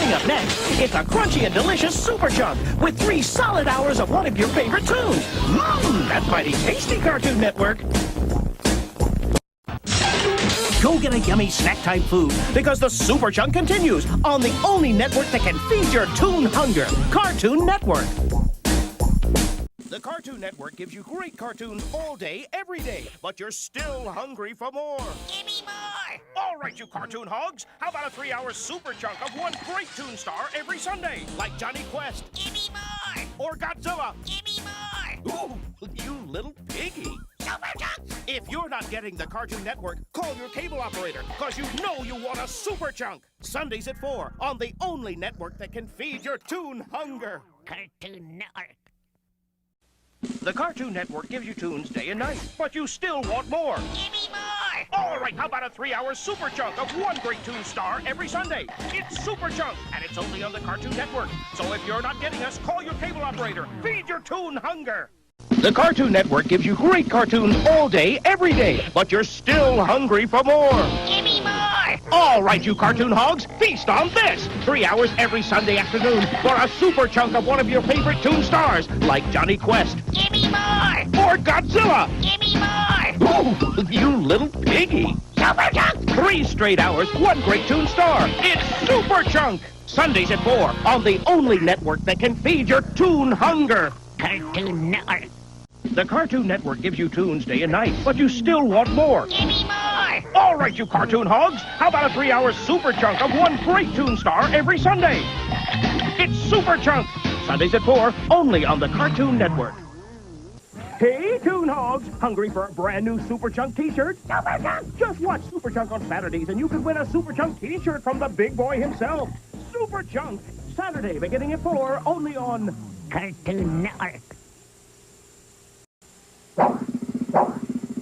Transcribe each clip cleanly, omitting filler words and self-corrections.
Coming up next, it's a crunchy and delicious Super Chunk with 3 solid hours of one of your favorite tunes. That's mighty tasty, Cartoon Network. Go get a yummy snack-type food because the Super Chunk continues on the only network that can feed your toon hunger, Cartoon Network. The Cartoon Network gives you great cartoons all day, every day, but you're still hungry for more. Give me more! All right, you cartoon hogs. How about a 3-hour super chunk of one great toon star every Sunday, like Johnny Quest? Give me more! Or Godzilla? Give me more! Ooh, you little piggy. Super Chunk! If you're not getting the Cartoon Network, call your cable operator, because you know you want a super chunk. Sundays at 4 on the only network that can feed your toon hunger. Cartoon Network. The Cartoon Network gives you tunes day and night, but you still want more. Give me more! All right, how about a 3-hour super chunk of one great toon star every Sunday? It's Super Chunk, and it's only on the Cartoon Network. So if you're not getting us, call your cable operator. Feed your toon hunger. The Cartoon Network gives you great cartoons all day, every day, but you're still hungry for more. Give me more! All right, you cartoon hogs, feast on this. 3 hours every Sunday afternoon for a super chunk of one of your favorite toon stars, like Johnny Quest. Give me more! Or Godzilla. Give me more! Oh, you little piggy. Super Chunk! 3 straight hours, one great toon star. It's Super Chunk. Sundays at 4 on the only network that can feed your toon hunger. Cartoon Network. The Cartoon Network gives you tunes day and night, but you still want more. Give me more! All right, you cartoon hogs. How about a 3-hour super chunk of one great toon star every Sunday? It's Super Chunk. Sundays at 4, only on the Cartoon Network. Hey, Toon Hogs! Hungry for a brand new Super Chunk t-shirt? Super Chunk! Just watch Super Chunk on Saturdays and you can win a Super Chunk t-shirt from the big boy himself. Super Chunk! Saturday beginning at 4, only on Cartoon Network.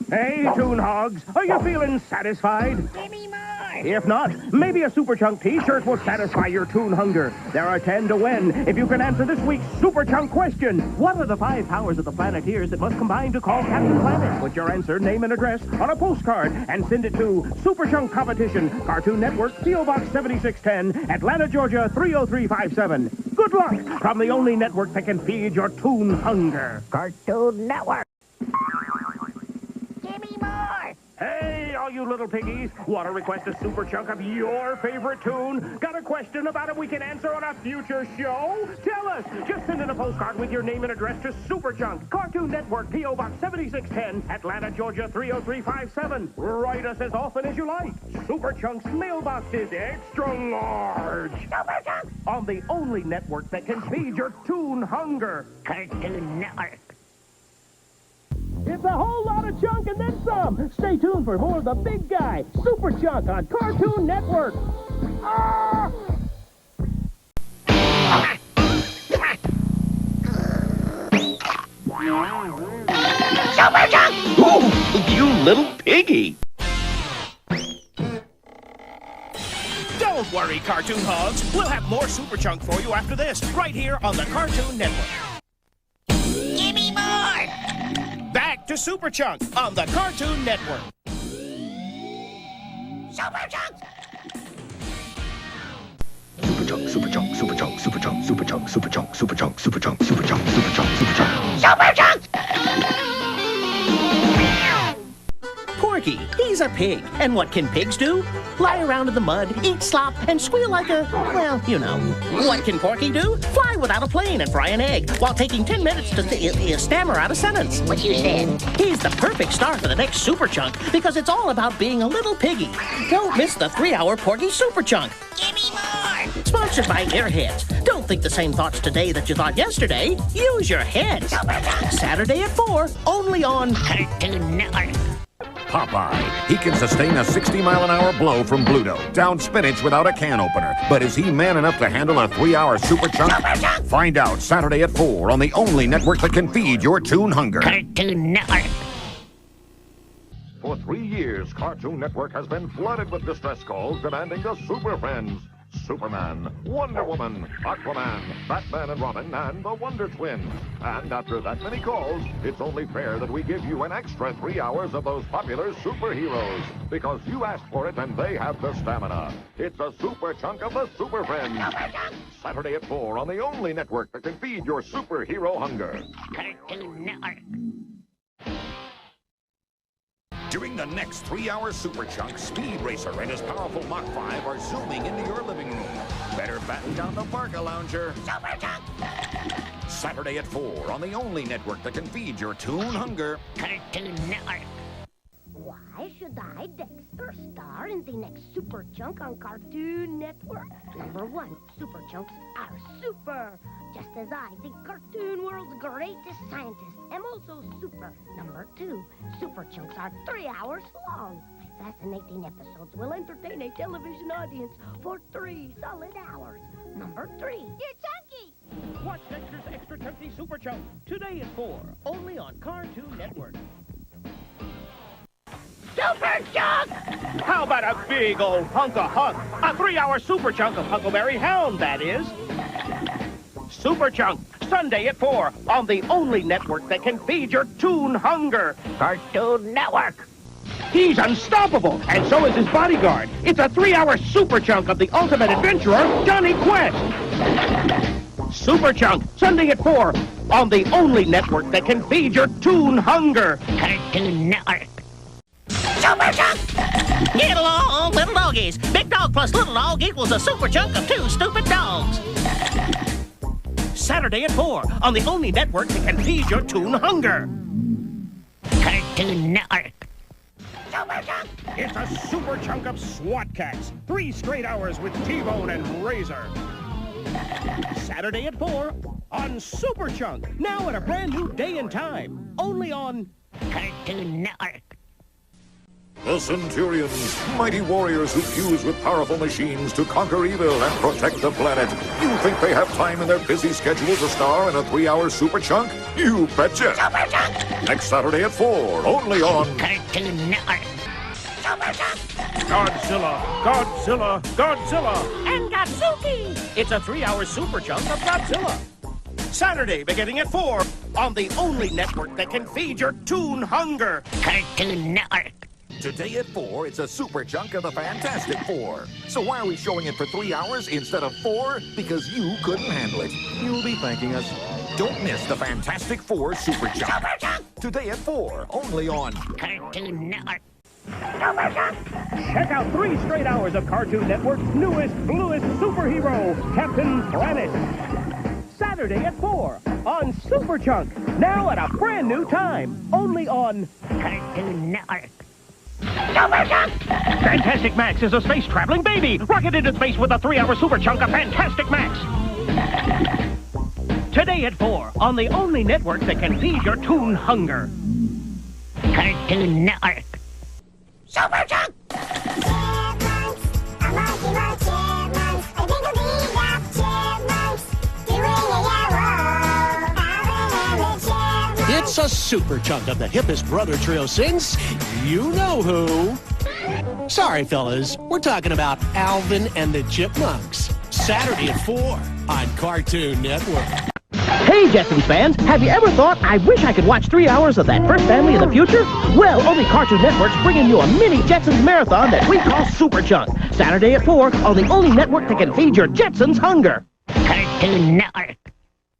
Hey, Toon Hogs! Are you feeling satisfied? Give me more! If not, maybe a Super Chunk t-shirt will satisfy your toon hunger. There are 10 to win if you can answer this week's Super Chunk question. What are the 5 powers of the Planeteers that must combine to call Captain Planet? Put your answer, name, and address on a postcard and send it to Super Chunk Competition, Cartoon Network, P.O. Box 7610, Atlanta, Georgia 30357. Good luck from the only network that can feed your toon hunger. Cartoon Network. Give me more! Hey, all you little piggies, want to request a super chunk of your favorite tune? Got a question about it we can answer on a future show? Tell us. Just send in a postcard with your name and address to Super Chunk, Cartoon Network, P.O. Box 7610, Atlanta, Georgia 30357. Write us as often as you like. Super Chunk's mailbox is extra large. Super Chunk! On the only network that can feed your toon hunger. Cartoon Network. It's a whole lot of chunk and then some. Stay tuned for more of the big guy, Super Chunk on Cartoon Network. Ah! Super Chunk! Oh, you little piggy. Don't worry, Cartoon Hogs. We'll have more Super Chunk for you after this, right here on the Cartoon Network. Give me more! Back to Super Chunk on the Cartoon Network. Super Chunk! Super Chunk, Super Chunk, Super Chunk, Super Chunk, Super Chunk, Super Chunk, Super Chunk, Super Chunk, Super Chunk, Super Chunk, Super Chunk. Super Chunk! Porky, he's a pig. And what can pigs do? Lie around in the mud, eat slop, and squeal like a, well, you know. What can Porky do? Fly without a plane and fry an egg while taking 10 minutes to stammer out a sentence. What you said? He's the perfect star for the next Super Chunk because it's all about being a little piggy. Don't miss the 3-hour Porky Super Chunk. Give me more! Sponsored by Airheads. Don't think the same thoughts today that you thought yesterday. Use your head. Super Chunk! Saturday at 4, only on Cartoon Network. Popeye. He can sustain a 60-mile-an-hour blow from Bluto. Down spinach without a can opener. But is he man enough to handle a 3-hour Super Chunk? Super Chunk! Find out Saturday at 4 on the only network that can feed your toon hunger. Cartoon Network. For 3 years, Cartoon Network has been flooded with distress calls demanding the Super Friends. Superman, Wonder Woman, Aquaman, Batman and Robin, and the Wonder Twins. And after that many calls, it's only fair that we give you an extra 3 hours of those popular superheroes. Because you asked for it and they have the stamina. It's a super chunk of the Super Friends. Saturday at 4 on the only network that can feed your superhero hunger. Cartoon Network. During the next 3-hour super chunk, Speed Racer and his powerful Mach 5 are zooming into your living room. Better batten down the Parka Lounger. Super Chunk. Saturday at 4 on the only network that can feed your Toon hunger. Cartoon Network. Why should I, Dexter, star in the next Super Chunk on Cartoon Network? Number 1, Super Chunks are super. Just as I, the cartoon world's greatest scientist, am also super. Number 2, Super Chunks are 3 hours long. My fascinating episodes will entertain a television audience for 3 solid hours. Number 3, you're chunky. Watch Dexter's Extra Chunky Super Chunk today at 4, only on Cartoon Network. Super Chunk! How about a big old hunk of hunk? A 3-hour super chunk of Huckleberry Hound, that is. Super Chunk, Sunday at 4 on the only network that can feed your Toon hunger. Cartoon Network. He's unstoppable, and so is his bodyguard. It's a 3-hour super chunk of the ultimate adventurer, Johnny Quest. Super Chunk, Sunday at 4 on the only network that can feed your Toon hunger. Cartoon Network. Super Chunk! Get along, little doggies. Big dog plus little dog equals a super chunk of 2 stupid dogs. Saturday at 4 on the only network that can feed your Toon hunger. Cartoon Network. Super Chunk! It's a super chunk of SWAT cats. 3 straight hours with T-Bone and Razor. Saturday at 4 on Super Chunk. Now at a brand new day and time. Only on Cartoon Network. The Centurions, mighty warriors who fuse with powerful machines to conquer evil and protect the planet. You think they have time in their busy schedule to star in a 3-hour super chunk? You betcha! Super Chunk! Next Saturday at 4, only on Cartoon Network. Super Chunk! Godzilla, Godzilla, Godzilla. And Gatsuki. It's a 3-hour super chunk of Godzilla. Saturday beginning at 4 on the only network that can feed your Toon hunger. Cartoon Network. Today at 4, it's a super chunk of the Fantastic Four. So why are we showing it for 3 hours instead of 4? Because you couldn't handle it. You'll be thanking us. Don't miss the Fantastic Four super chunk. Super Chunk! Today at 4, only on Cartoon Network. Super Chunk! Check out 3 straight hours of Cartoon Network's newest, bluest superhero, Captain Planet. Saturday at 4 on Super Chunk. Now at a brand new time. Only on Cartoon Network. Super Chunk! Fantastic Max is a space-traveling baby. Rocket into space with a 3-hour super chunk of Fantastic Max. Today at 4 on the only network that can feed your Toon hunger. Cartoon Network. Super Chunk! It's a super chunk of the hippest brother trio sings You Know Who. Sorry, fellas, we're talking about Alvin and the Chipmunks. Saturday at 4 on Cartoon Network. Hey, Jetsons fans, have you ever thought, I wish I could watch 3 hours of that first family of the future? Well, only Cartoon Network's bringing you a mini Jetsons marathon that we call Super Chunk. Saturday at 4 on the only network that can feed your Jetsons hunger. Cartoon Network.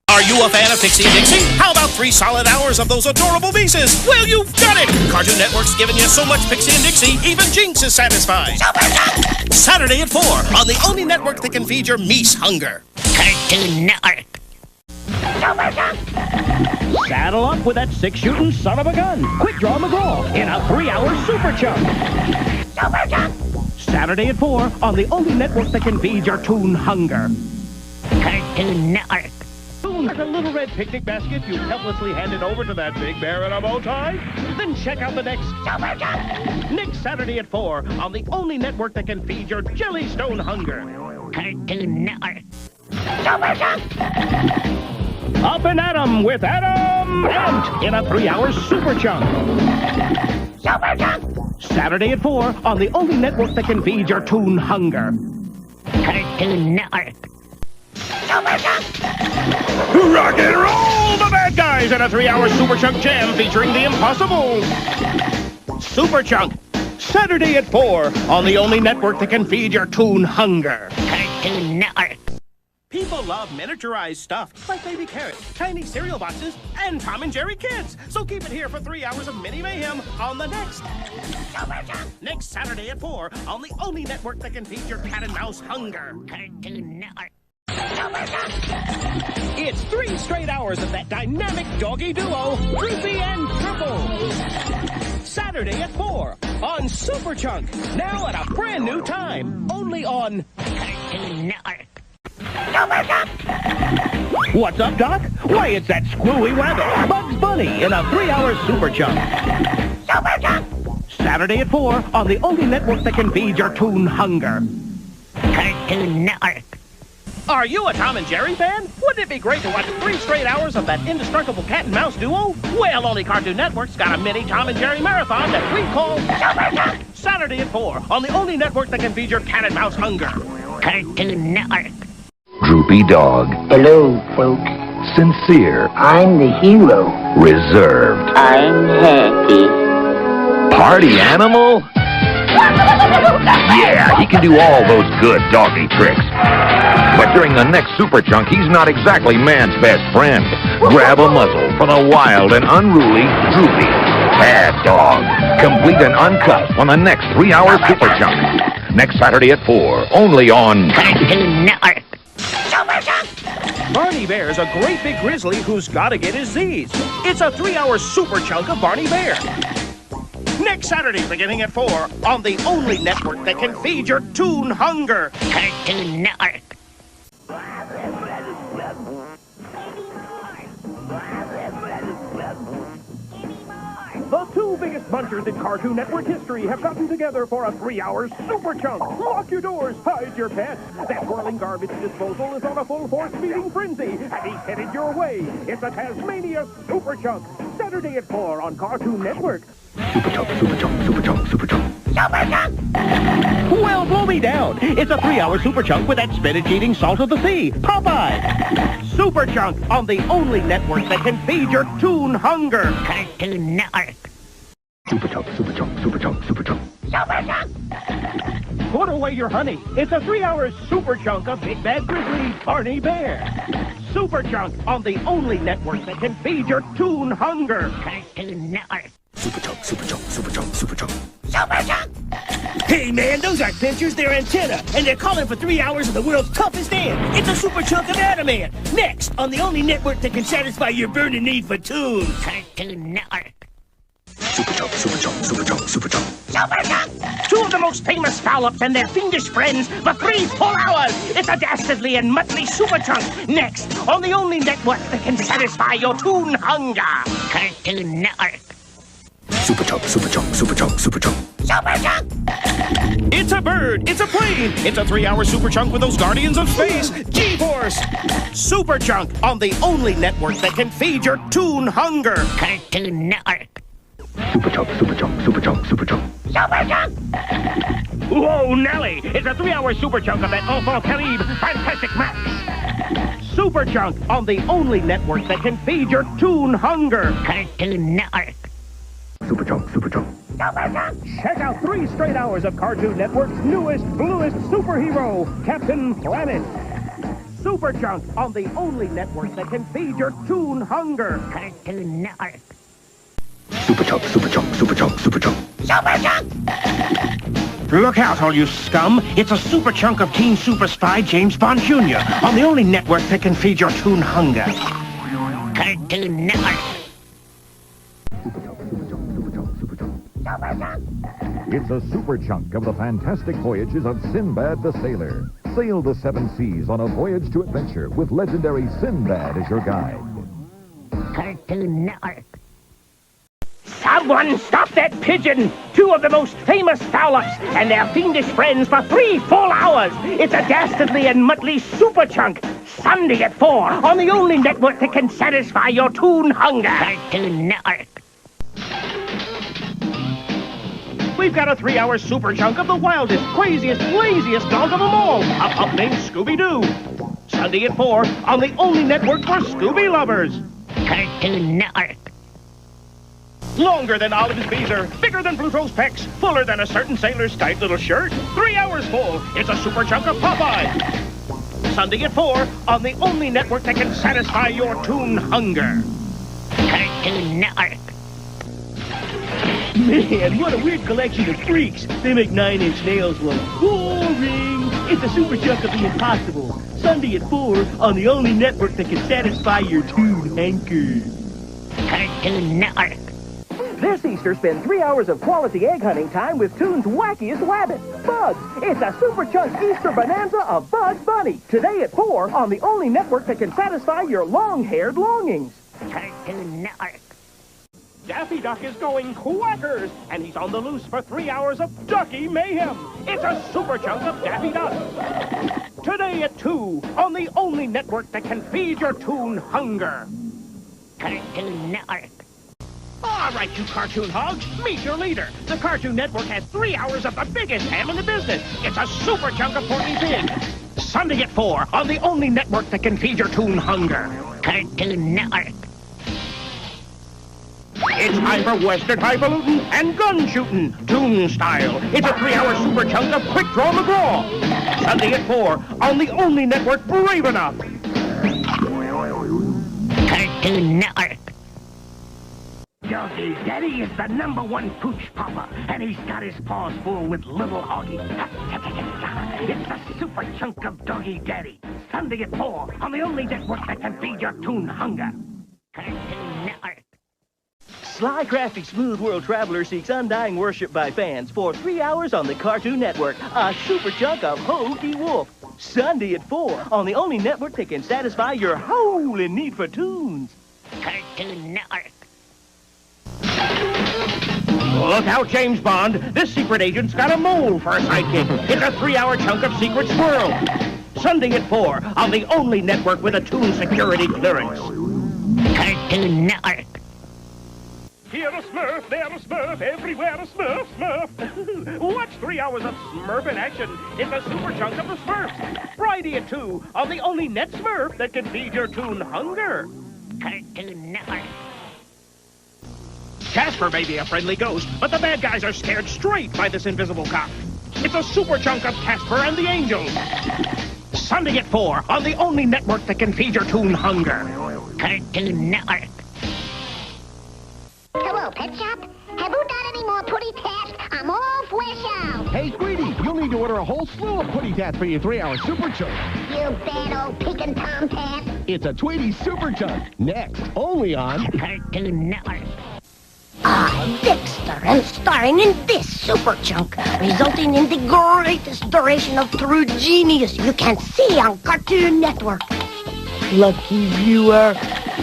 Are you a fan of Pixie and Dixie? How about 3 solid hours of those adorable pieces? Well, you've done it! Cartoon Network's giving you so much Pixie and Dixie, even Jinx is satisfied. Saturday at 4 on the only network that can feed your Meese hunger. Cartoon Network. Saddle up with that 6-shooting son of a gun. Quick Draw McGraw in a 3-hour Super Chunk. Super Chunk! Saturday at 4 on the only network that can feed your Toon hunger. Cartoon Network. Toon has a little red picnic basket you helplessly handed over to that big bear in a bow tie. Then check out the next Super Chunk! next Saturday at 4 on the only network that can feed your Jellystone hunger. Cartoon Network. Super Chunk! Up and at 'em with Adam Ant in a 3-hour Super Chunk. Super Chunk! Saturday at 4 on the only network that can feed your Toon hunger. Cartoon Network. Rock and roll! The bad guys in a 3-hour Super Chunk Jam featuring the impossible Super Chunk. Saturday at 4 on the only network that can feed your Toon hunger. Cartoon Network. People love miniaturized stuff like baby carrots, tiny cereal boxes, and Tom and Jerry kids. So keep it here for 3 hours of mini mayhem on the next Saturday at 4 on the only network that can feed your cat and mouse hunger. Cartoon Network. It's 3 straight hours of that dynamic doggy duo, Droopy and Triple. Saturday at 4 on Super Chunk. Now at a brand new time. Only on Cartoon Network. What's up, Doc? Why, it's that screwy rabbit, Bugs Bunny, in a 3-hour Super Chunk. Super Chunk. Saturday at 4 on the only network that can feed your Toon hunger. Cartoon Network. Are you a Tom and Jerry fan? Wouldn't it be great to watch 3 straight hours of that indestructible cat and mouse duo? Well, only Cartoon Network's got a mini Tom and Jerry marathon that we call Saturday at 4 on the only network that can feed your cat and mouse hunger. Cartoon Network. Droopy dog. Hello, folks. Sincere. I'm the hero. Reserved. I'm happy. Party animal? Yeah, he can do all those good doggy tricks. But during the next Super Chunk, he's not exactly man's best friend. Grab a muzzle for the wild and unruly Droopy. Bad dog. Complete and uncut on the next 3-hour Super Chunk. Next Saturday at 4, only on Cartoon Network. Barney Bear's a great big grizzly who's gotta get his Z's. It's a 3-hour Super Chunk of Barney Bear. Next Saturday, beginning at 4, on the only network that can feed your Toon hunger. Cartoon Network. The 2 biggest munchers in Cartoon Network history have gotten together for a 3-hour Super Chunk. Lock your doors, hide your pets. That whirling garbage disposal is on a full-force feeding frenzy, and he's headed your way. It's a Tasmania Super Chunk. Saturday at 4 on Cartoon Network. Super Chunk, Super Chunk, Super Chunk, Super Chunk. Super Chunk. Well, blow me down. It's a 3-hour Super Chunk with that spinach-eating salt of the sea, Popeye. Super Chunk on the only network that can feed your Toon hunger. Cartoon Network. Super Chunk, Super Chunk, Super Chunk, Super Chunk. Super Chunk. Put away your honey. It's a 3-hour Super Chunk of Big Bad Grizzly, Barney Bear. Super Chunk on the only network that can feed your Toon hunger. Cartoon Network. Super Chunk, Super Chunk, Super Chunk, Super Chunk. Super Chunk. Hey man, those aren't pinchers, they're antenna, and they're calling for 3 hours of the world's toughest ant. It's a Super Chunk of Adaman. Next, on the only network that can satisfy your burning need for tunes. Cartoon Network. Super Chunk, Super Chunk, Super Chunk, Super Chunk. Super Chunk. 2 of the most famous foul-ups and their fiendish friends for 3 full hours. It's a dastardly and muttly Super Chunk. Next, on the only network that can satisfy your Toon hunger. Cartoon Network. Super Chunk, Super Chunk, Super Chunk, Super Chunk. Super Chunk. It's a bird, it's a plane, it's a 3-hour Super Chunk with those Guardians of Space, G-Force. Super Chunk on the only network that can feed your Toon hunger. Cartoon Network. Super Chunk, Super Chunk, Super Chunk, Super Chunk. Super Chunk. Whoa, Nelly! It's a 3-hour Super Chunk of that Enfant Terrible Fantastic Max. Super Chunk on the only network that can feed your Toon hunger. Cartoon Network. Super Chunk, Super Chunk. Super Chunk. Check out 3 straight hours of Cartoon Network's newest, bluest superhero, Captain Planet. Super Chunk on the only network that can feed your Toon hunger. Cartoon Network. Super Chunk, Super Chunk, Super Chunk, Super Chunk. Super Chunk. Look out, all you scum. It's a Super Chunk of Teen Super Spy James Bond Jr. on the only network that can feed your Toon hunger. Cartoon Network. Super Chunk, Super Chunk, Super Chunk, Super Chunk. Super Chunk. It's a Super Chunk of the fantastic voyages of Sinbad the Sailor. Sail the 7 seas on a voyage to adventure with legendary Sinbad as your guide. Cartoon Network. Someone stop that pigeon! 2 of the most famous foul-ups and their fiendish friends for 3 full hours. It's a dastardly and muttly Super Chunk. Sunday at 4 on the only network that can satisfy your Toon hunger. Cartoon Network. we've got a 3-hour super chunk of the wildest, craziest, laziest dog of them all, a pup named Scooby-Doo. Sunday at 4 on the only network for Scooby lovers. Cartoon Network. Longer than Olive's beezer, bigger than Pluto's pecs, fuller than a certain sailor's tight little shirt. 3 hours full. It's a super chunk of Popeye. Sunday at 4 on the only network that can satisfy your Toon hunger. Cartoon Network. Man, what a weird collection of freaks. They make 9-inch nails look boring. It's a super chunk of the impossible. Sunday at 4 on the only network that can satisfy your Toon hanker. Cartoon Network. This Easter, spend 3 hours of quality egg hunting time with Toon's wackiest rabbit, Bugs. It's a super chunk Easter bonanza of Bugs Bunny. Today at 4 on the only network that can satisfy your long-haired longings. Cartoon Network. Daffy Duck is going quackers, and he's on the loose for 3 hours of Ducky mayhem. It's a super chunk of Daffy Duck. Today at 2 on the only network that can feed your Toon hunger. Cartoon Network. All right, you cartoon hogs, meet your leader. The Cartoon Network has 3 hours of the biggest ham in the business. It's a super chunk of Porky Pig. Sunday at 4 on the only network that can feed your Toon hunger. Cartoon Network. It's time for Western highfalutin and gun shooting, Toon style. It's a 3-hour super chunk of Quick Draw McGraw. Sunday at 4 on the only network brave enough. Cartoon Network. Doggy Daddy is the #1 pooch papa, and he's got his paws full with little Hoggy. It's a super chunk of Doggy Daddy. Sunday at 4 on the only network that can feed your Toon hunger. Cartoon Network. Sly, crafty, smooth world traveler seeks undying worship by fans for 3 hours on the Cartoon Network. A super chunk of Hokey Wolf. Sunday at 4 on the only network that can satisfy your holy need for tunes. Cartoon Network. Look out, James Bond. This secret agent's got a mole for a sidekick. It's a 3-hour chunk of Secret Squirrel. Sunday at 4 on the only network with a Toon security clearance. Cartoon Network. Here a Smurf, there a Smurf, everywhere a Smurf, Smurf. Watch 3 hours of Smurf in action. It's a super chunk of the Smurfs. Friday at 2 on the only net Smurf that can feed your Toon hunger. Cartoon Network. Casper may be a friendly ghost, but the bad guys are scared straight by this invisible cop. It's a super chunk of Casper and the Angels. Sunday at 4 on the only network that can feed your Toon hunger. Cartoon Network. Hello, Pet Shop. Have you done any more putty tats? I'm all fresh out. Hey, sweetie, you'll need to order a whole slew of putty tats for your 3-hour super chunk. You bad old peeking tomcat. It's a Tweety super chunk. Next, only on Cartoon Network. I'm Dexter, and starring in this super chunk, resulting in the greatest duration of true genius you can see on Cartoon Network. Lucky viewer.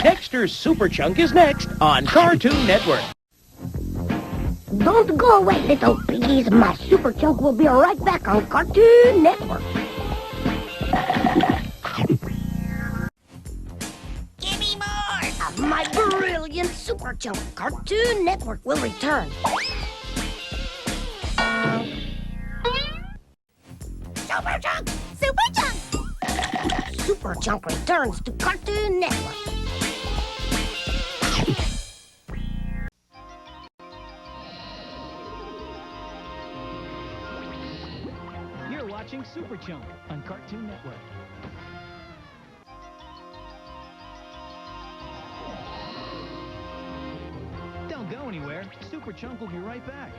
Dexter's super chunk is next on Cartoon Network. Don't go away, little piggies. My super chunk will be right back on Cartoon Network. Give me more of my brilliant super chunk. Cartoon Network will return. Super chunk! Super chunk! Super chunk returns to Cartoon Network. You're watching Super Chunk on Cartoon Network. Don't go anywhere. Super Chunk will be right back.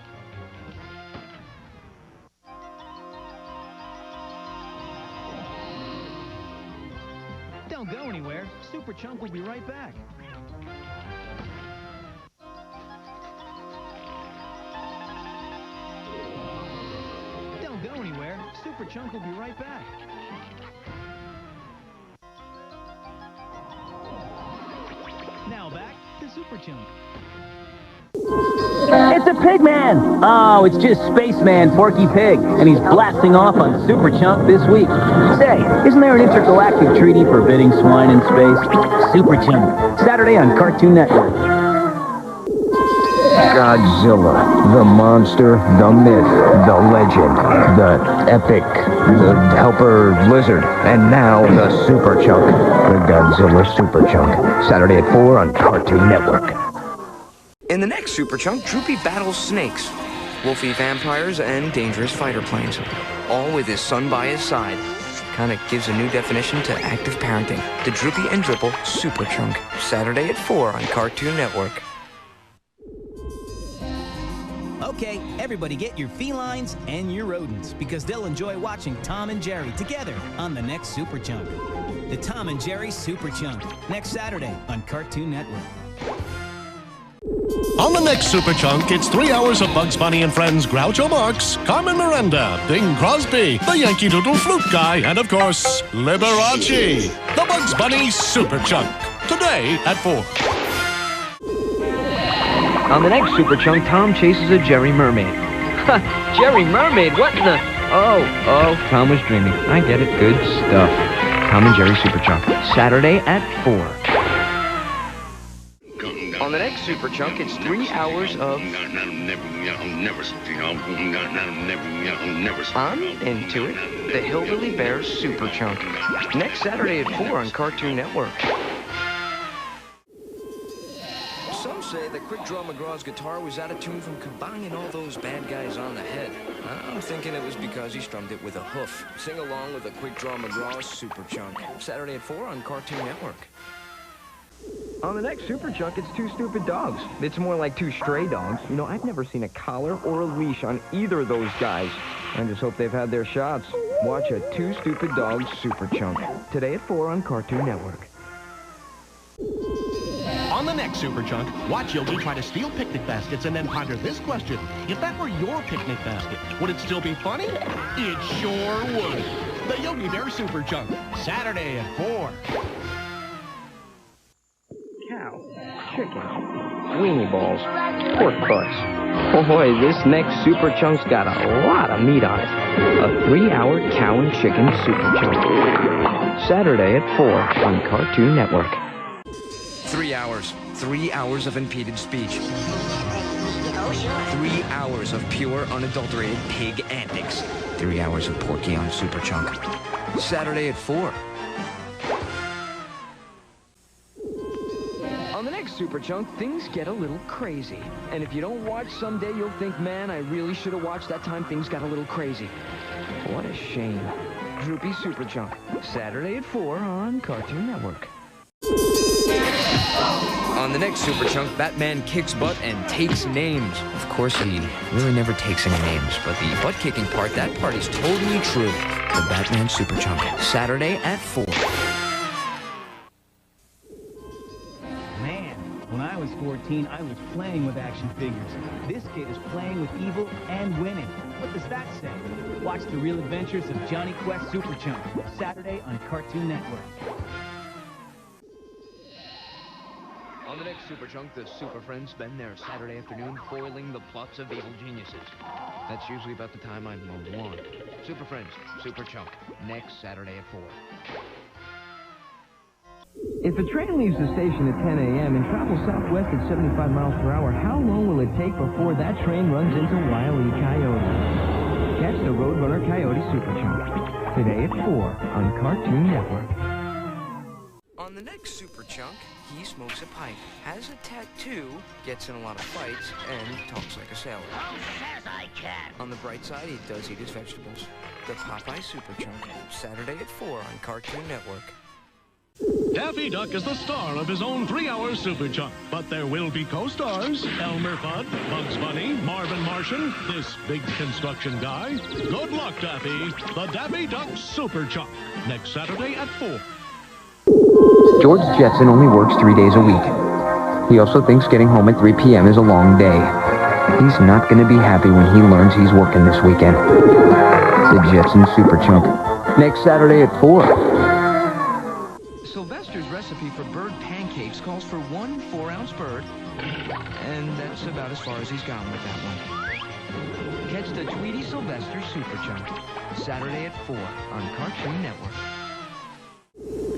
Don't go anywhere. Super Chunk will be right back. Don't go anywhere. Super Chunk will be right back. Now back to Super Chunk. It's a pig man! Oh, it's just Spaceman Porky Pig, and he's blasting off on Super Chunk this week. Say, isn't there an intergalactic treaty forbidding swine in space? Super Chunk, Saturday on Cartoon Network. Godzilla, the monster, the myth, the legend, the epic, the helper lizard, and now the Super Chunk. The Godzilla Super Chunk. Saturday at 4 on Cartoon Network. In the next Super Chunk, Droopy battles snakes, wolfy vampires, and dangerous fighter planes. All with his son by his side. Kinda gives a new definition to active parenting. The Droopy and Dribble Super Chunk. Saturday at 4 on Cartoon Network. Okay, everybody get your felines and your rodents, because they'll enjoy watching Tom and Jerry together on the next Super Chunk. The Tom and Jerry Super Chunk, next Saturday on Cartoon Network. On the next Super Chunk, it's 3 hours of Bugs Bunny and Friends Groucho Marx, Carmen Miranda, Bing Crosby, the Yankee Doodle Flute Guy, and of course, Liberace. The Bugs Bunny Super Chunk, today at 4. On the next Super Chunk, Tom chases a Jerry Mermaid. Jerry Mermaid? What in the... Oh, Tom was dreaming. I get it. Good stuff. Tom and Jerry Super Chunk, Saturday at 4. On the next Super Chunk, it's 3 hours of... I'm into it. The Hillbilly Bears Super Chunk. Next Saturday at 4 on Cartoon Network. Some say that Quick Draw McGraw's guitar was out of tune from kabanging all those bad guys on the head. I'm thinking it was because he strummed it with a hoof. Sing along with the Quick Draw McGraw's Super Chunk. Saturday at 4 on Cartoon Network. On the next Super Chunk, it's 2 stupid dogs. It's more like 2 stray dogs. You know, I've never seen a collar or a leash on either of those guys. I just hope they've had their shots. Watch a 2 stupid dogs Super Chunk. Today at 4 on Cartoon Network. On the next Super Chunk, watch Yogi try to steal picnic baskets and then ponder this question. If that were your picnic basket, would it still be funny? It sure would. The Yogi Bear Super Chunk, Saturday at 4. Cow, chicken, weenie balls, pork butts. Boy, this next Super Chunk's got a lot of meat on it. A 3-hour cow and chicken Super Chunk. Saturday at 4 on Cartoon Network. 3 hours. 3 hours of impeded speech. 3 hours of pure, unadulterated pig antics. 3 hours of Porky on Super Chunk. Saturday at 4. On the next Super Chunk, things get a little crazy. And if you don't watch someday, you'll think, man, I really should have watched that time things got a little crazy. What a shame. Droopy Super Chunk. Saturday at 4 on Cartoon Network. On the next Super Chunk, Batman kicks butt and takes names. Of course, he really never takes any names, but the butt-kicking part, that part is totally true. The Batman Super Chunk, Saturday at 4. Man, when I was 14, I was playing with action figures. This kid is playing with evil and winning. What does that say? Watch The Real Adventures of Johnny Quest Super Chunk, Saturday on Cartoon Network. On the next Super Chunk, the Super Friends spend their Saturday afternoon foiling the plots of evil geniuses. That's usually about the time I'm mow lawn. Super Friends, Super Chunk, next Saturday at 4. If a train leaves the station at 10 a.m. and travels southwest at 75 miles per hour, how long will it take before that train runs into Wile E. Coyote? Catch the Roadrunner Coyote Super Chunk, today at 4 on Cartoon Network. On the next Super Chunk, he smokes a pipe, has a tattoo, gets in a lot of fights, and talks like a sailor. Who says I can? On the bright side, he does eat his vegetables. The Popeye Super Chunk, Saturday at 4 on Cartoon Network. Daffy Duck is the star of his own 3-hour Super Chunk, but there will be co-stars: Elmer Fudd, Bugs Bunny, Marvin Martian, this big construction guy. Good luck, Daffy. The Daffy Duck Super Chunk, next Saturday at 4. George Jetson only works 3 days a week. He also thinks getting home at 3 p.m. is a long day. He's not going to be happy when he learns he's working this weekend. The Jetson Super Chunk, next Saturday at 4. Sylvester's recipe for bird pancakes calls for 1 4-ounce bird, and that's about as far as he's gone with that one. Catch the Tweety Sylvester Super Chunk, Saturday at 4 on Cartoon Network.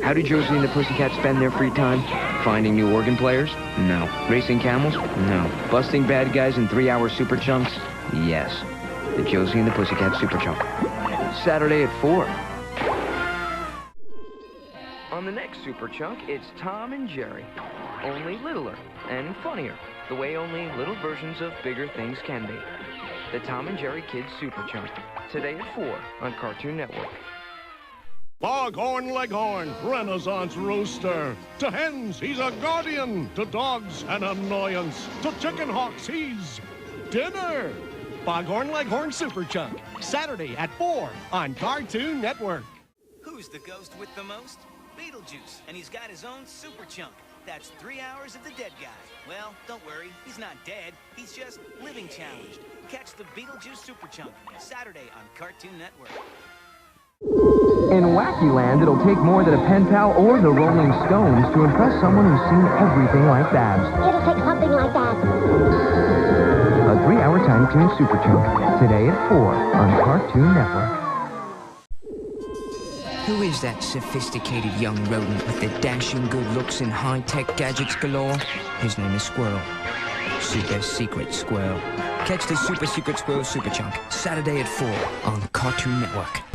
How do Josie and the Pussycats spend their free time? Finding new organ players? No. Racing camels? No. Busting bad guys in 3-hour super chunks? Yes. The Josie and the Pussycat Super Chunk. Saturday at 4. On the next Super Chunk, it's Tom and Jerry. Only littler and funnier. The way only little versions of bigger things can be. The Tom and Jerry Kids Super Chunk. Today at 4 on Cartoon Network. Foghorn Leghorn, Renaissance rooster. To hens, he's a guardian. To dogs, an annoyance. To chicken hawks, he's dinner. Foghorn Leghorn Super Chunk. Saturday at 4 on Cartoon Network. Who's the ghost with the most? Beetlejuice, and he's got his own Super Chunk. That's 3 hours of the dead guy. Well, don't worry, he's not dead. He's just living challenged. Catch the Beetlejuice Super Chunk Saturday on Cartoon Network. In Wacky Land, it'll take more than a pen pal or the Rolling Stones to impress someone who's seen everything like Babs. It'll take something like that. A 3-hour Tiny Toon Super Chunk. Today at 4 on Cartoon Network. Who is that sophisticated young rodent with the dashing good looks and high-tech gadgets galore? His name is Squirrel. Super Secret Squirrel. Catch the Super Secret Squirrel Super Chunk Saturday at 4 on Cartoon Network.